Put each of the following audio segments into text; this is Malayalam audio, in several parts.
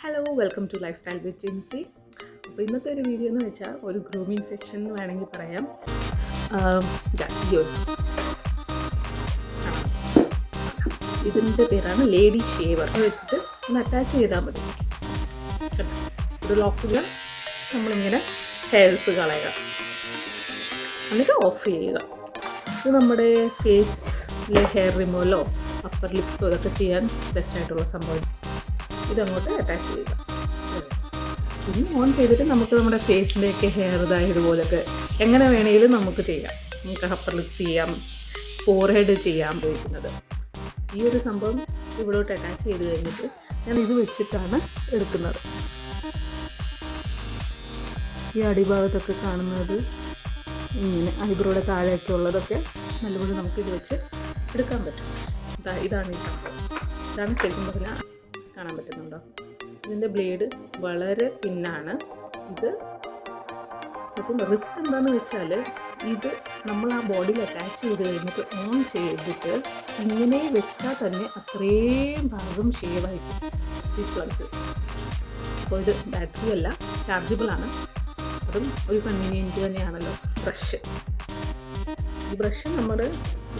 Hello welcome to lifestyle with Jincy. അപ്പോൾ ഇന്നത്തെ ഒരു വീഡിയോ എന്ന് വെച്ചാൽ ഒരു ഗ്രൂമിങ് സെക്ഷൻ എന്ന് വേണമെങ്കിൽ പറയാം. ഇതിൻ്റെ പേരാണ് ലേഡി ഷേവർ. വെച്ചിട്ട് ഒന്ന് അറ്റാച്ച് ചെയ്താൽ മതി. ഒരു ലോക്കിൽ നമ്മളിങ്ങനെ ഹെയർസ് കളയുക, എന്നിട്ട് ഓഫ് ചെയ്യുക. ഇത് നമ്മുടെ ഫേസിലെ ഹെയർ റിമൂവലോ അപ്പർ ലിപ്സോ ഇതൊക്കെ ചെയ്യാൻ ബെസ്റ്റായിട്ടുള്ള സംഭവം. ഇതങ്ങോട്ട് അറ്റാച്ച് ചെയ്യുക. ഇനി ഓൺ ചെയ്തിട്ട് നമുക്ക് നമ്മുടെ ഫേസിൻ്റെയൊക്കെ ഹെയർ ഇതുപോലൊക്കെ എങ്ങനെ വേണമെങ്കിലും നമുക്ക് ചെയ്യാം. നമുക്ക് അപ്പർ ലിപ്സ് ചെയ്യാം, ഫോർഹെഡ് ചെയ്യാൻ ഉപയോഗിക്കുന്നത്. ഈ ഒരു സംഭവം ഇവിടോട്ട് അറ്റാച്ച് ചെയ്ത് കഴിഞ്ഞിട്ട് ഞാൻ ഇത് വെച്ചിട്ടാണ് എടുക്കുന്നത്. ഈ അടിഭാഗത്തൊക്കെ കാണുന്നത് ഇങ്ങനെ ഐബ്രോയുടെ താഴെയൊക്കെ ഉള്ളതൊക്കെ നല്ലപോലെ നമുക്കിത് വെച്ച് എടുക്കാൻ പറ്റും. ഇതാണ് ഈ സംഭവം. ഇതാണ് ശരിക്കും പറഞ്ഞാൽ കാണാൻ പറ്റുന്നുണ്ടോ? ഇതിൻ്റെ ബ്ലേഡ് വളരെ തിന്നാണ്. ഇത് സത്യം റിസ്ക് എന്താണെന്ന് വെച്ചാൽ ഇത് നമ്മൾ ആ ബോഡിയിൽ അറ്റാച്ച് ചെയ്ത് കഴിഞ്ഞിട്ട് ഓൺ ചെയ്തിട്ട് ഇങ്ങനെ വെച്ചാൽ തന്നെ അത്രയും ഭാഗം ഷേവായിരിക്കും. Speed plug. അപ്പോൾ ഇത് ബാറ്ററി അല്ല, ചാർജബിളാണ്. അതും ഒരു കൺവീനിയൻറ്റ് തന്നെയാണല്ലോ. ഈ ബ്രഷ് നമ്മൾ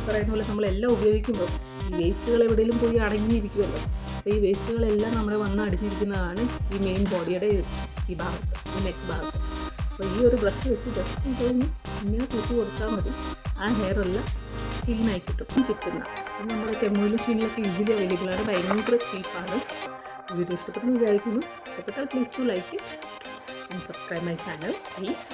പറയുന്ന പോലെ നമ്മളെല്ലാം ഉപയോഗിക്കുമ്പോൾ ഈ വേസ്റ്റുകൾ എവിടെയെങ്കിലും പോയി അടങ്ങിയിരിക്കുമല്ലോ. അപ്പോൾ ഈ വേസ്റ്റുകളെല്ലാം നമ്മുടെ വന്ന് അടിഞ്ഞിരിക്കുന്നതാണ് ഈ മെയിൻ ബോഡിയുടെ ഈ ഭാഗത്ത്, ഈ നെക്ക് ഭാഗത്ത്. അപ്പോൾ ഈ ഒരു ബ്രഷ് വെച്ച് ജസ്റ്റ് ഇതൊന്ന് ഇങ്ങനെ തൂക്കി കൊടുത്താൽ മതി. ആ ഹെയറെല്ലാം ക്ലീനായി കിട്ടുന്ന നമ്മുടെ കെമോയിലും ഷീനിലൊക്കെ ഈസിലി അവൈലബിളാണ്. ഭയങ്കര ചീപ്പാണ്. വീഡിയോ ഇഷ്ടപ്പെട്ടെന്ന് വിചാരിക്കുന്നു. ഇഷ്ടപ്പെട്ടാൽ please to like it and subscribe my channel please.